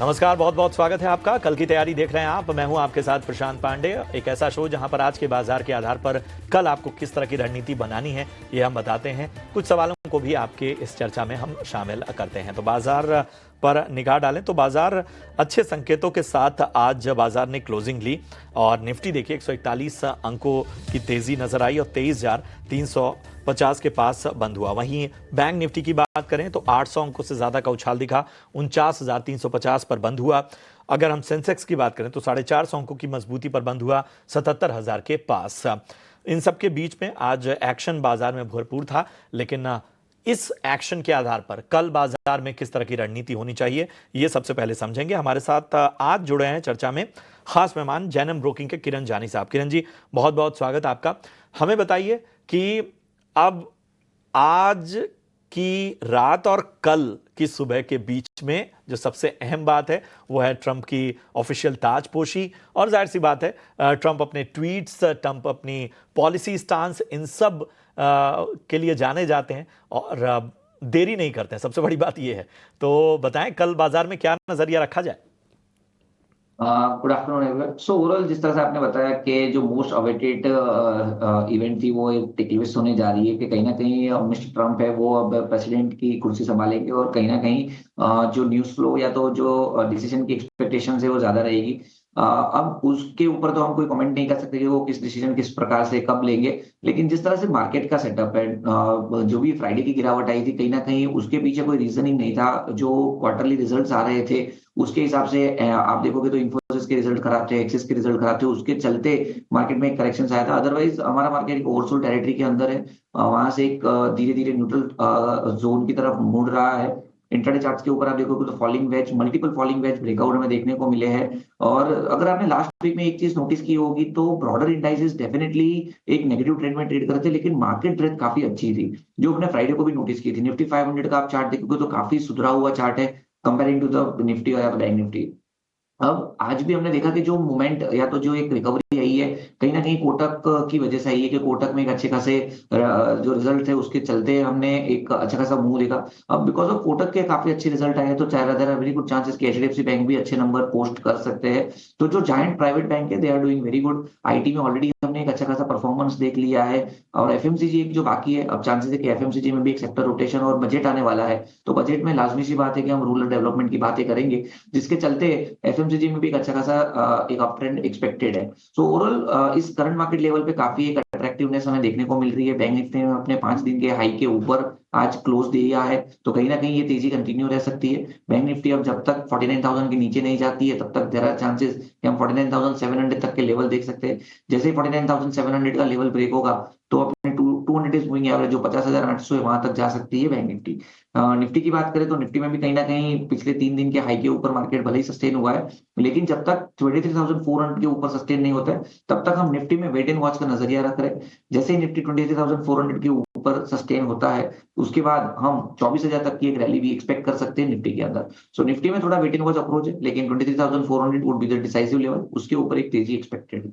नमस्कार, बहुत बहुत स्वागत है आपका। कल की तैयारी देख रहे हैं आप। मैं हूं आपके साथ प्रशांत पांडे। एक ऐसा शो जहां पर आज के बाजार के आधार पर कल आपको किस तरह की रणनीति बनानी है ये हम बताते हैं। कुछ सवालों को भी आपके इस चर्चा में हम शामिल करते हैं। तो बाजार पर निगाह डालें तो बाजार अच्छे संकेतों के साथ आज बाजार ने क्लोजिंग ली और निफ्टी देखिए 141 अंकों की तेजी नजर आई और 23,350 के पास बंद हुआ। वहीं बैंक निफ्टी की बात करें तो 800 अंकों से ज्यादा का उछाल दिखा, 49,350 पर बंद हुआ। अगर हम सेंसेक्स की बात करें तो 450 अंकों की मजबूती पर बंद हुआ 77,000 के पास। इन सब के बीच में आज एक्शन बाजार में भरपूर था, लेकिन इस एक्शन के आधार पर कल बाजार में किस तरह की रणनीति होनी चाहिए ये सबसे पहले समझेंगे। हमारे साथ आज जुड़े हैं चर्चा में खास मेहमान जैनम ब्रोकिंग के किरण जानी साहब। किरण जी, बहुत बहुत स्वागत आपका। हमें बताइए कि अब आज की रात और कल की सुबह के बीच में जो सबसे अहम बात है वो है ट्रंप की ऑफिशियल ताजपोशी। और जाहिर सी बात है ट्रंप अपने ट्वीट्स, ट्रंप अपनी पॉलिसी स्टांस, इन सब के लिए जाने जाते हैं और देरी नहीं करते हैं। सबसे बड़ी बात यह है। तो बताएं कल बाजार में क्या नजरिया रखा जाए। Good afternoon everyone. So overall जिस तरह से आपने बताया कि जो मोस्ट अवेटेड इवेंट थी वो टेलीविजन होने जा रही है कि कहीं ना कहीं मिस्टर ट्रम्प है वो अब प्रेसिडेंट की कुर्सी संभालेंगे और कहीं ना कहीं जो न्यूज फ्लो या तो जो डिसीजन की एक्सपेक्टेशन है वो ज्यादा रहेगी। अब उसके ऊपर तो हम कोई कमेंट नहीं कर सकते कि वो किस डिसीजन किस प्रकार से कब लेंगे, लेकिन जिस तरह से मार्केट का सेटअप है, जो भी फ्राइडे की गिरावट आई थी कहीं ना कहीं उसके पीछे कोई रीजनिंग नहीं था। जो क्वार्टरली रिजल्ट्स आ रहे थे उसके हिसाब से आप देखोगे तो इन्फोसिस के रिजल्ट खराब थे, एक्सिस के रिजल्ट खराब थे, उसके चलते मार्केट में एक करेक्शन आया था। अदरवाइज हमारा मार्केट एक ओवरसोल्ड टेरिटरी के अंदर है, वहां से एक धीरे धीरे न्यूट्रल जोन की तरफ मुड़ रहा है। इंट्राडे चार्ट्स के ऊपर आप देखोगे तो falling veg, multiple falling veg breakout हमें देखने को मिले हैं। और अगर आपने लास्ट वीक में एक चीज नोटिस की होगी तो ब्रॉडर इंडाइसेस डेफिनेटली एक नेगेटिव ट्रेंड में ट्रेड करते थे, लेकिन मार्केट ब्रेथ काफी अच्छी थी जो हमने फ्राइडे को भी नोटिस की थी। निफ्टी 500 का आप चार्ट देखोगे तो काफी सुधरा हुआ चार्ट है कंपेयरिंग टू द निफ्टी या बैंक निफ्टी। अब आज भी हमने देखा कि जो मूवमेंट या तो जो एक रिकवरी आई है कहीं ना कहीं कोटक की वजह से आई है कि कोटक में एक अच्छे खासे जो रिजल्ट थे उसके चलते हमने एक अच्छा खासा मूव देखा। अब बिकॉज ऑफ कोटक के काफी अच्छे रिजल्ट आए हैं तो चाहे there are very good chances कि एचडीएफसी बैंक भी अच्छे नंबर पोस्ट कर सकते हैं। तो जो जायंट प्राइवेट बैंक है they are doing very good. IT में ऑलरेडी हमने एक अच्छा खासा परफॉर्मेंस देख लिया है और एफएमसीजी एक जो बाकी है, अब चांसेस है कि एफएमसीजी में भी एक सेक्टर रोटेशन और बजट आने वाला है। तो बजट में लाजमी सी बात है कि हम रूरल डेवलपमेंट की बातें करेंगे जिसके चलते एफएमसीजी में भी एक अच्छा खासा एक अप ट्रेंड एक्सपेक्टेड है। सो ओवरऑल इस करंट मार्केट लेवल पे काफी एक अट्रैक्टिवनेस हमें देखने को मिल रही है। बैंक निफ्टी ने अपने 5 दिन के हाई के ऊपर आज क्लोज दिया है तो कहीं ना कहीं ये तेजी कंटिन्यू रह सकती है। बैंक निफ्टी अब जब तक 49,000 के नीचे नहीं जाती है तब तक देयर आर चांसेस कि हम 49,700 तक के लेवल देख सकते हैं। जैसे ही 49,700 का लेवल ब्रेक होगा तो अपने 200 डेज मूविंग एवरेज जो 50,800 है वहां तक जा सकती है बैंक निफ्टी। निफ्टी की बात करें तो निफ्टी में भी कहीं ना कहीं पिछले 3 दिन के हाई के ऊपर मार्केट भले ही सस्टेन हुआ है, लेकिन जब तक 23,400 के ऊपर सस्टेन नहीं होता है तब तक हम निफ्टी में वेट एंड वॉच का नजरिया रख रहे हैं। जैसे ही निफ्टी 23,400 के ऊपर सस्टेन होता है उसके बाद हम 24,000 तक की एक रैली भी एक्सपेक्ट कर सकते हैं निफ्टी के अंदर। सो निफ्टी में थोड़ा वेट एंड वॉच अप्रोच है, लेकिन 23,400 would be the decisive level, उसके ऊपर एक तेजी एक्सपेक्टेड है।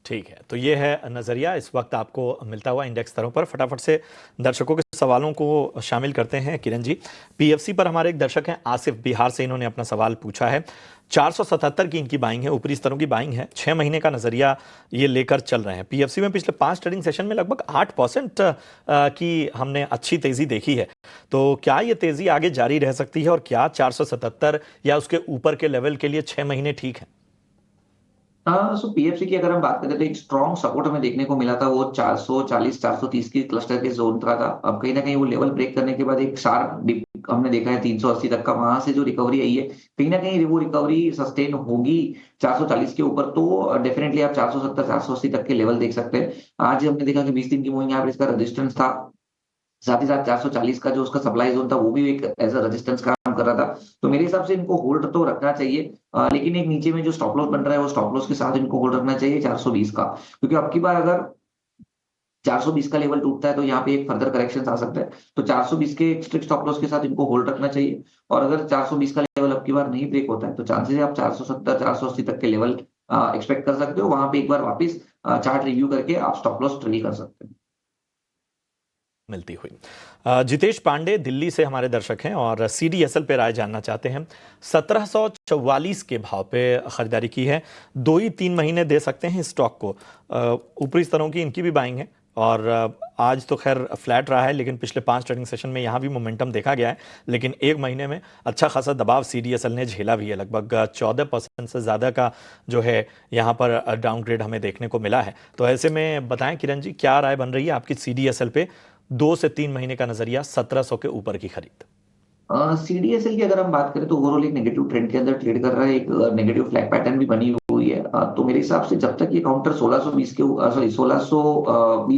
ठीक है, तो ये है नज़रिया इस वक्त आपको मिलता हुआ इंडेक्स स्तरों पर। फटाफट से दर्शकों के सवालों को शामिल करते हैं। किरण जी, पीएफसी पर हमारे एक दर्शक हैं आसिफ, बिहार से, इन्होंने अपना सवाल पूछा है। 477 की इनकी बाइंग है, ऊपरी स्तरों की बाइंग है, 6 महीने का नज़रिया ये लेकर चल रहे हैं। पीएफसी में पिछले 5 ट्रेडिंग सेशन में लगभग 8% की हमने अच्छी तेज़ी देखी है। तो क्या ये तेज़ी आगे जारी रह सकती है और क्या 477 या उसके ऊपर के लेवल के लिए 6 महीने ठीक है? सो पीएफसी की अगर हम बात करें तो एक स्ट्रॉन्ग सपोर्ट हमें देखने को मिला था, वो 440 430 की क्लस्टर के जोन का था। अब कहीं ना कहीं वो लेवल ब्रेक करने के बाद एक शार्प डिप हमने देखा है 380 तक का, वहां से जो रिकवरी आई है कहीं ना कहीं वो रिकवरी सस्टेन होगी 440 के ऊपर तो डेफिनेटली आप 470 480 तक के लेवल देख सकते हैं। आज हमने देखा कि 20 दिन की मूविंग एवरेज का रेजिस्टेंस था, साथ ही साथ 440 का जो उसका सप्लाई जोन था वो भी एक एज अ रेजिस्टेंस काम कर रहा था। तो मेरे हिसाब से इनको होल्ड तो रखना चाहिए, लेकिन एक नीचे में जो स्टॉप लॉस बन रहा है वो स्टॉप लॉस के साथ इनको होल्ड रखना चाहिए 420 का, क्योंकि अब की बार अगर 420 का लेवल टूटता है तो यहाँ पे एक फर्दर करेक्शन आ सकता है। तो 420 के स्ट्रिक्ट स्टॉप लॉस के साथ इनको होल्ड रखना चाहिए। और अगर 420 का लेवल अब की बार नहीं ब्रेक होता है तो चांसेस है आप 470 480 तक के लेवल एक्सपेक्ट कर सकते हो। वहां पे एक बार वापस चार्ट रिव्यू करके आप स्टॉप लॉस ट्रेल कर सकते हैं। मिलती हुई। जितेश पांडे दिल्ली से हमारे दर्शक हैं और सीडीएसएल पे राय जानना चाहते हैं। 1744 के भाव पे खरीदारी की है, 2 ही 3 महीने दे सकते हैं इस स्टॉक को। ऊपरी स्तरों की इनकी भी बाइंग है और आज तो खैर फ्लैट रहा है, लेकिन पिछले 5 ट्रेडिंग सेशन में यहाँ भी मोमेंटम देखा गया है। लेकिन 1 महीने में अच्छा खासा दबाव सीडीएसएल ने झेला भी है, लगभग 14% से ज़्यादा का जो है यहाँ पर डाउनग्रेड हमें देखने को मिला है। तो ऐसे में बताएं किरण जी, क्या राय बन रही है आपकी सीडीएसएल पे? 2 से 3 महीने का नजरिया, 1700 के ऊपर की खरीद। सीडीएसएल की अगर हम बात करें तो ओवरऑल एक नेगेटिव ट्रेंड के अंदर ट्रेड कर रहा है, एक नेगेटिव फ्लैग पैटर्न भी बनी हुई है। तो मेरे हिसाब से जब तक ये काउंटर 1620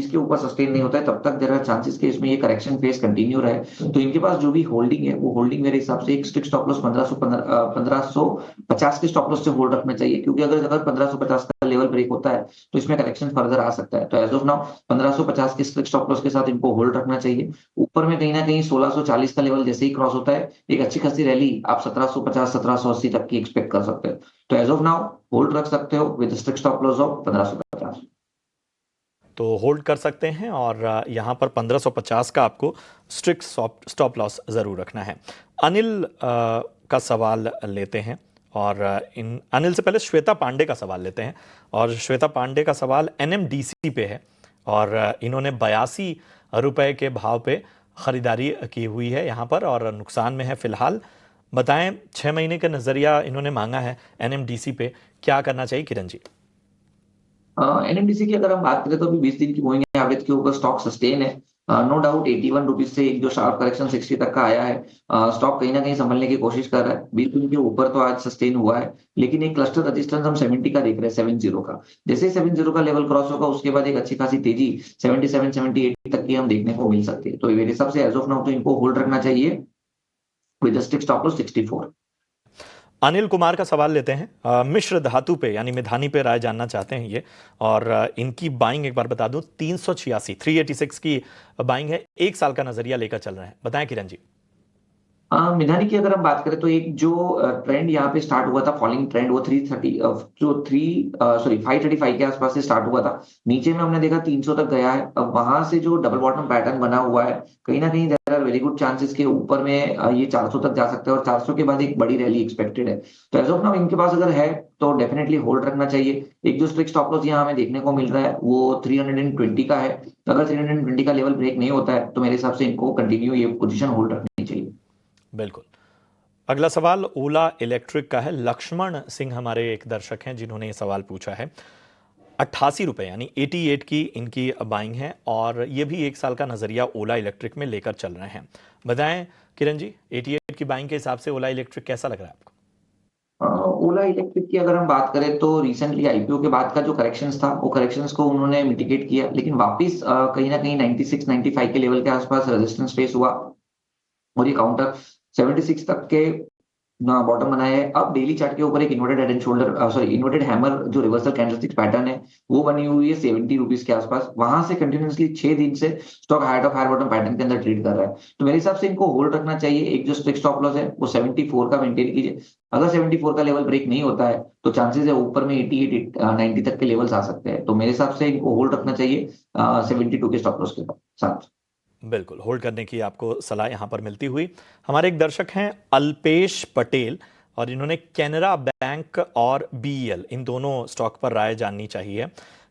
के ऊपर सस्टेन नहीं होता है, तब तक देयर आर चांसेस कि इसमें ये करेक्शन फेज कंटिन्यू रहे। तो इनके पास जो भी होल्डिंग है, वो होल्डिंग मेरे हिसाब से एक स्ट्रिक्ट स्टॉप लॉस 1550 के स्टॉप लॉस से होल्ड रखना चाहिए, क्योंकि अगर 1550 का लेवल ब्रेक होता है तो इसमें करेक्शन फर्दर आ सकता है। तो एज ऑफ नाउ 1550 के स्ट्रिक्ट स्टॉप लॉस के साथ इनको होल्ड रखना चाहिए। ऊपर में कहीं ना कहीं 1640 का लेवल जैसे ही क्रॉस होता है, एक अच्छी खासी रैली आप 1750 1780 तक की एक्सपेक्ट कर सकते हो। तो एज ऑफ नाउ होल्ड रख सकते हो with strict stop loss of 1550। तो होल्ड कर सकते हैं और यहाँ पर 1550 का आपको स्ट्रिक्ट स्टॉप लॉस ज़रूर रखना है। अनिल का सवाल लेते हैं और इन अनिल से पहले श्वेता पांडे का सवाल लेते हैं। और श्वेता पांडे का सवाल एनएमडीसी पे है और इन्होंने 82 रुपए के भाव पे खरीदारी की हुई है यहाँ पर और नुकसान में है फिलहाल। बताएं, 6 महीने का नजरिया इन्होंने मांगा है एनएमडीसी पे, क्या करना चाहिए किरण जी? एनएमडीसी की अगर हम बात करें तो अभी 20 दिन की मूविंग एवरेज के ऊपर स्टॉक सस्टेन है। नो डाउट 81 रुपीज से एक जो शार्प करेक्शन 60 तक का आया है, स्टॉक कहीं ना कहीं संभलने की कोशिश कर रहा है। 20 दिन के ऊपर तो आज सस्टेन हुआ है, लेकिन एक क्लस्टर रेजिस्टेंस हम 70 का देख रहे हैं, 70 का। जैसे ही 70 का लेवल क्रॉस होगा, उसके बाद एक अच्छी खासी तेजी 77 78 तक की हम देखने को मिल सकती है। तो मेरे हिसाब से एज ऑफ नाउ तो इनको होल्ड रखना चाहिए with strict stop loss 64। Anil Kumar का सवाल लेते हैं। मिश्र धातु पे यानी मिधानी पे राय जानना चाहते हैं ये। और इनकी बाइंग एक बार बता दूं, 386 की बाइंग है, 1 साल का नजरिया लेकर चल रहे हैं। बताएं किरण जी। मिधानी की अगर हम बात करें तो एक जो ट्रेंड यहाँ पे स्टार्ट हुआ था, फॉलिंग ट्रेंड, वो 330 जो 535 के आसपास से स्टार्ट हुआ था। नीचे में हमने देखा 300 तक गया है। अब वहां से जो डबल बॉटम पैटर्न बना हुआ है, कहीं ना कहीं there are very good chances के ऊपर में ये 400 तक जा सकता है और 400 के बाद एक बड़ी रैली एक्सपेक्टेड है। तो एज ऑफ नाउ इनके पास अगर है तो डेफिनेटली होल्ड रखना चाहिए। एक जो स्ट्रिक्ट स्टॉप लॉस यहाँ हमें देखने को मिल रहा है वो 320 का है। तो अगर 320 का लेवल ब्रेक नहीं होता है तो मेरे हिसाब से इनको कंटिन्यू ये पोजीशन होल्ड रखनी चाहिए। बिल्कुल। अगला सवाल ओला इलेक्ट्रिक का है। लक्ष्मण सिंह हमारे एक दर्शक हैं जिन्होंने ये सवाल पूछा है। 88 रुपए यानी 88 की इनकी बाइंग है और ये भी 1 साल का नजरिया ओला इलेक्ट्रिक में लेकर चल रहे हैं। बताएं किरण जी, 88 की बाइंग के हिसाब से ओला इलेक्ट्रिक कैसा लग रहा है आपको? ओला इलेक्ट्रिक की अगर हम बात करें तो रिसेंटली आईपीओ के बाद का जो करेक्शंस था, वो करेक्शंस को उन्होंने मिटिगेट किया, लेकिन वापस कहीं ना कहीं 96 95 के लेवल के आसपास रेजिस्टेंस फेस हुआ और ये काउंटर 76 तक के बॉटम बनाया है। अब डेली चार्ट के ऊपर एक inverted head and shoulder inverted hammer जो रिवर्सल कैंडलस्टिक पैटर्न है, वो बनी हुई है 70 रुपीज के आसपास। वहां से कंटिन्यूअसली 6 दिन से stock higher of higher bottom pattern के अंदर ट्रेड कर रहा है। तो मेरे हिसाब से इनको होल्ड रखना चाहिए। एक जो स्ट्रिक्ट स्टॉप लॉस है वो 74 का मेंटेन कीजिए। अगर 74 का लेवल ब्रेक नहीं होता है तो चांसेस है ऊपर में 88 90 तक के लेवल्स आ सकते हैं। तो मेरे हिसाब से इनको होल्ड रखना चाहिए 72 के स्टॉप लॉस के साथ। बिल्कुल, होल्ड करने की आपको सलाह यहां पर मिलती हुई। हमारे एक दर्शक हैं अल्पेश पटेल और इन्होंने कैनरा बैंक और बीईएल इन दोनों स्टॉक पर राय जाननी चाहिए।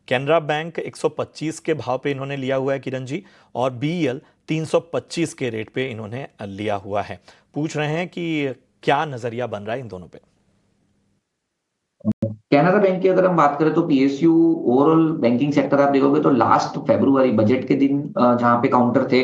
कैनरा बैंक 125 के भाव पे इन्होंने लिया हुआ है किरण जी, और बीईएल 325 के रेट पे इन्होंने लिया हुआ है। पूछ रहे हैं कि क्या नजरिया बन रहा है इन दोनों पे? कैनरा बैंक की अगर हम बात करें तो पीएसयू ओवरऑल बैंकिंग सेक्टर आप देखोगे तो लास्ट फरवरी बजट के दिन जहां पे काउंटर थे,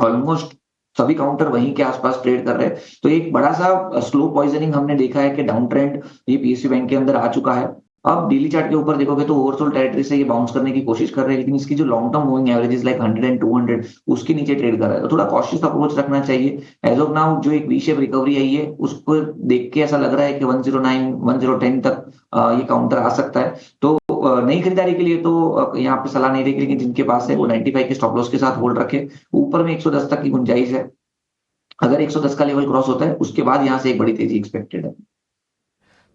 ऑलमोस्ट सभी काउंटर वहीं के आसपास ट्रेड कर रहे हैं। तो एक बड़ा सा स्लो पॉइजनिंग हमने देखा है कि डाउन ट्रेंड ये पीएसयू बैंक के अंदर आ चुका है। अब डेली चार्ट के ऊपर देखोगे तो ओवरसोल्ड टेरिटरी से ये बाउंस करने की कोशिश कर रहे हैं, लेकिन इसकी जो long term moving average like 100 and 200 उसके नीचे ट्रेड कर रहा है। तो थोड़ा कॉशियस अप्रोच रखना चाहिए। एज ऑफ नाउ जो एक वी शेप रिकवरी आई है उसको देख के ऐसा लग रहा है कि 109 1010 तक ये काउंटर आ सकता है। तो नई खरीदारी के लिए तो यहाँ पे सलाह नहीं रहेगी, लेकिन जिनके पास है वो 95 के स्टॉप लॉस के साथ होल्ड रखे। ऊपर में 110 तक की गुंजाइश है। अगर 110 का लेवल क्रॉस होता है उसके बाद यहाँ से एक बड़ी तेजी एक्सपेक्टेड है।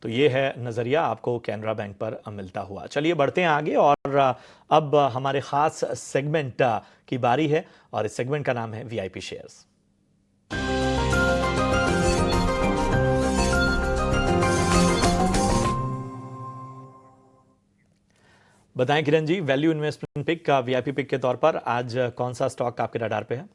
तो ये है नज़रिया आपको कैनरा बैंक पर मिलता हुआ। चलिए बढ़ते हैं आगे और अब हमारे ख़ास सेगमेंट की बारी है और इस सेगमेंट का नाम है वीआईपी शेयर्स। बताएं Kiran ji, value investment pick का वीआईपी पिक के तौर पर आज कौन सा स्टॉक आपके रडार पे है?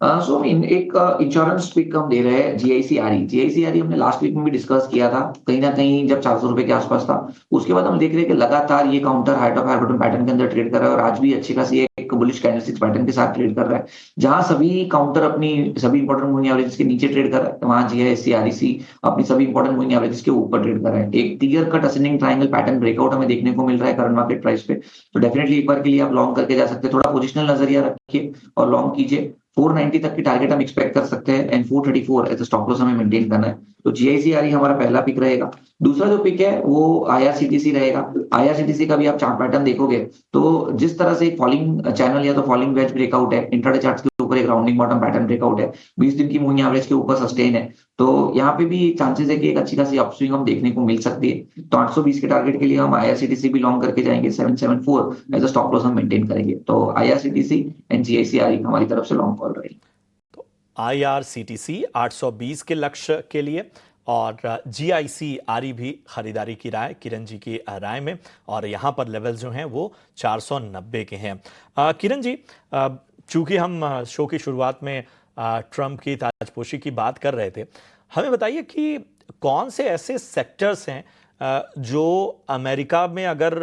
सो एक इंश्योरेंस पिक हम दे रहे हैं जीआईसीआरई हमने लास्ट वीक में भी डिस्कस किया था, कहीं ना कहीं जब 400 रुपए के आसपास था। उसके बाद हम देख रहे हैं कि लगातार ये counter height of higher bottom pattern के अंदर ट्रेड कर रहा है और आज भी अच्छी खासी एक बुलिश कैंडलस्टिक पैटर्न के साथ ट्रेड कर रहा है। जहां सभी काउंटर अपनी सभी इंपॉर्टेंट मूविंग एवरेजेस के नीचे ट्रेड कर रहा है, वहां जीआईसीआरई अपनी सभी इंपॉर्टेंट मूविंग एवरेजेस के ऊपर ट्रेड कर रहा है। एक clear cut ascending triangle pattern breakout हमें देखने को मिल रहा है करंट मार्केट प्राइस पे। तो डेफिनेटली एक बार के लिए आप लॉन्ग करके जा सकते हैं, थोड़ा पोजिशनल नजरिया रखिए और लॉन्ग कीजिए। 490 तक की टारगेट हम एक्सपेक्ट कर सकते हैं एंड 434 एज स्टॉप लॉस हमें मेंटेन करना है। तो जीआईसीआरई हमारा पहला पिक रहेगा। दूसरा जो पिक है वो आईआरसीटीसी रहेगा। आईआरसीटीसी का भी आप चार्ट पैटर्न देखोगे तो जिस तरह से एक फॉलिंग चैनल या तो फॉलिंग वेज ब्रेकआउट है, इंट्राडे चार्ट्स के ऊपर एक राउंडिंग बॉटम पैटर्न ब्रेकआउट है, 20 दिन की मूविंग एवरेज के ऊपर सस्टेन है, तो यहाँ पे भी चांसेस है कि एक अच्छी खासी अपस्विंग हम देखने को मिल सकती है। तो 820 के टारगेट के लिए हम आईआरसीटीसी भी लॉन्ग करके जाएंगे, 774 एज अ स्टॉप लॉस हम मेंटेन करेंगे। तो आईआरसीटीसी एंड जीआईसीआरई हमारी तरफ से लॉन्ग कॉल रहेगी। आईआरसीटीसी 820 के लक्ष्य के लिए और जीआईसीआरई भी खरीदारी की राय किरण जी की राय में, और यहाँ पर लेवल जो हैं वो 490 के हैं। किरण जी, चूंकि हम शो की शुरुआत में ट्रंप की ताजपोशी की बात कर रहे थे, हमें बताइए कि कौन से ऐसे सेक्टर्स हैं जो अमेरिका में अगर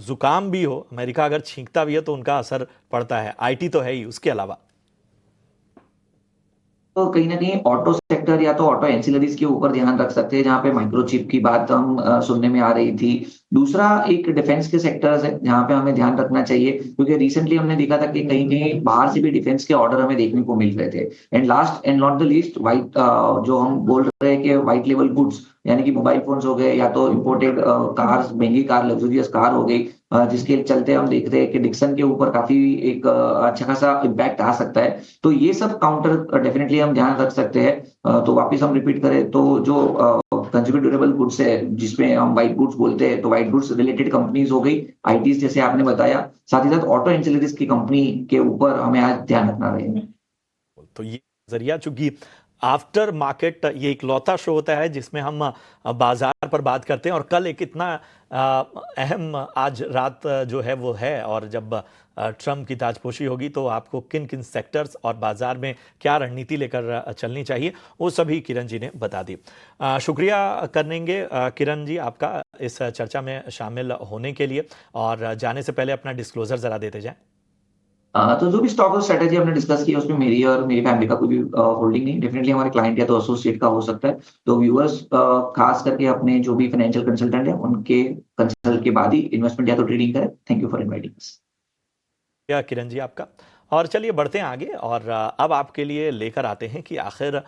जुकाम भी हो, अमेरिका अगर छींकता भी है तो उनका असर पड़ता है? आईटी तो है ही, उसके अलावा तो कहीं ना कहीं ऑटो सेक्टर या तो ऑटो एंसिलरीज के ऊपर ध्यान रख सकते हैं, जहां पे माइक्रोचिप की बात हम सुनने में आ रही थी। दूसरा एक डिफेंस के सेक्टर्स है जहां पे हमें ध्यान रखना चाहिए, क्योंकि रिसेंटली हमने देखा था कि कहीं कहीं बाहर से भी डिफेंस के ऑर्डर हमें देखने को मिल रहे थे। And last and not the least white, जो हम बोल रहे हैं कि वाइट लेवल गुड्स यानी कि मोबाइल फोन्स हो गए या तो इम्पोर्टेड कार्स, महंगी कार, लग्जरियस कार हो गई, जिसके चलते हम देख रहे हैं कि डिक्सन के ऊपर काफी एक अच्छा खासा इम्पैक्ट आ सकता है। तो ये सब काउंटर डेफिनेटली हम ध्यान रख सकते हैं। तो वापिस हम रिपीट करें तो जो कंज्यूमर ड्यूरेबल गुड्स है जिसमें हम व्हाइट गुड्स बोलते हैं, तो व्हाइट गुड्स रिलेटेड कंपनीज हो गई, आईटीज जैसे आपने बताया, साथ ही साथ ऑटो एंसिलरीज की कंपनी के ऊपर हमें आज ध्यान रखना रहेगा। तो ये जरिया, चूंकि आफ्टर मार्केट ये इकलौता शो होता है जिसमें हम बाजार पर बात करते हैं, और कल एक इतना अहम आज रात जो है वो है, और जब ट्रम्प की ताजपोशी होगी तो आपको किन किन सेक्टर्स और बाजार में क्या रणनीति लेकर चलनी चाहिए वो सभी किरण जी ने बता दी। शुक्रिया करेंगे किरण जी आपका इस चर्चा में शामिल होने के लिए, और जाने से पहले अपना डिस्क्लोजर जरा देते जाएं। तो जो भी स्टॉक और स्ट्रेटेजी हमने डिस्कस की उसमें मेरी और मेरी फैमिली का कोई भी होल्डिंग नहीं, डेफिनेटली हमारे क्लाइंट या तो एसोसिएट का हो सकता है। तो व्यूअर्स खास करके अपने जो भी फाइनेंशियल कंसल्टेंट है उनके कंसल्ट के बाद ही इन्वेस्टमेंट या तो ट्रेडिंग करें। Thank you for inviting us. क्या किरण जी आपका, और चलिए बढ़ते हैं आगे, और अब आपके लिए लेकर आते हैं कि आखिर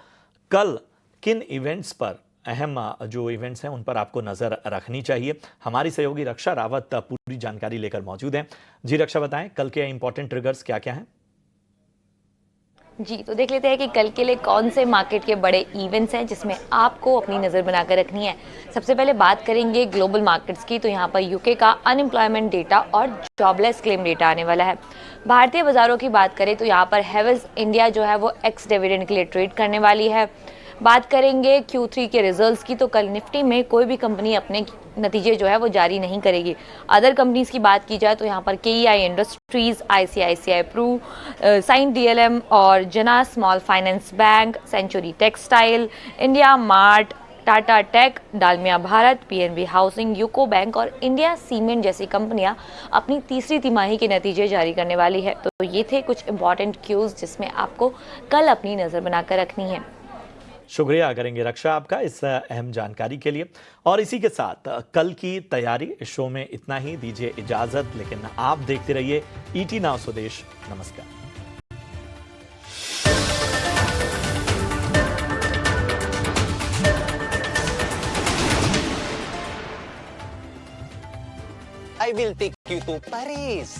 कल किन इवेंट्स पर, अहम जो इवेंट्स हैं उन पर आपको नजर रखनी चाहिए। हमारी सहयोगी रक्षा रावत पूरी जानकारी लेकर मौजूद हैं। जी रक्षा, बताएं कल के इंपॉर्टेंट ट्रिगर्स क्या क्या हैं? जी, तो देख लेते हैं कि कल के लिए कौन से मार्केट के बड़े इवेंट्स हैं जिसमें आपको अपनी नज़र बनाकर रखनी है। सबसे पहले बात करेंगे ग्लोबल मार्केट्स की, तो यहाँ पर यूके का अनएम्प्लॉयमेंट डेटा और जॉबलेस क्लेम डेटा आने वाला है। भारतीय बाजारों की बात करें तो यहाँ पर हेवेल्स इंडिया जो है वो एक्स डिविडेंड के लिए ट्रेड करने वाली है। बात करेंगे Q3 के रिजल्ट्स की, तो कल निफ्टी में कोई भी कंपनी अपने नतीजे जो है वो जारी नहीं करेगी। अदर कंपनीज की बात की जाए तो यहाँ पर KEI industries, ICICI Pru, Cyient DLM और Jana small finance bank, century textile, India mart, Tata tech, Dalmia Bharat, PNB housing, UCO bank और इंडिया सीमेंट जैसी कंपनियां अपनी तीसरी तिमाही के नतीजे जारी करने वाली है। तो ये थे कुछ इंपॉर्टेंट क्यूज जिसमें आपको कल अपनी नज़र बनाकर रखनी है। शुक्रिया करेंगे रक्षा आपका इस अहम जानकारी के लिए, और इसी के साथ कल की तैयारी शो में इतना ही। दीजिए इजाजत, लेकिन आप देखते रहिए ET नाउ स्वदेश। नमस्कार। I will take you to Paris.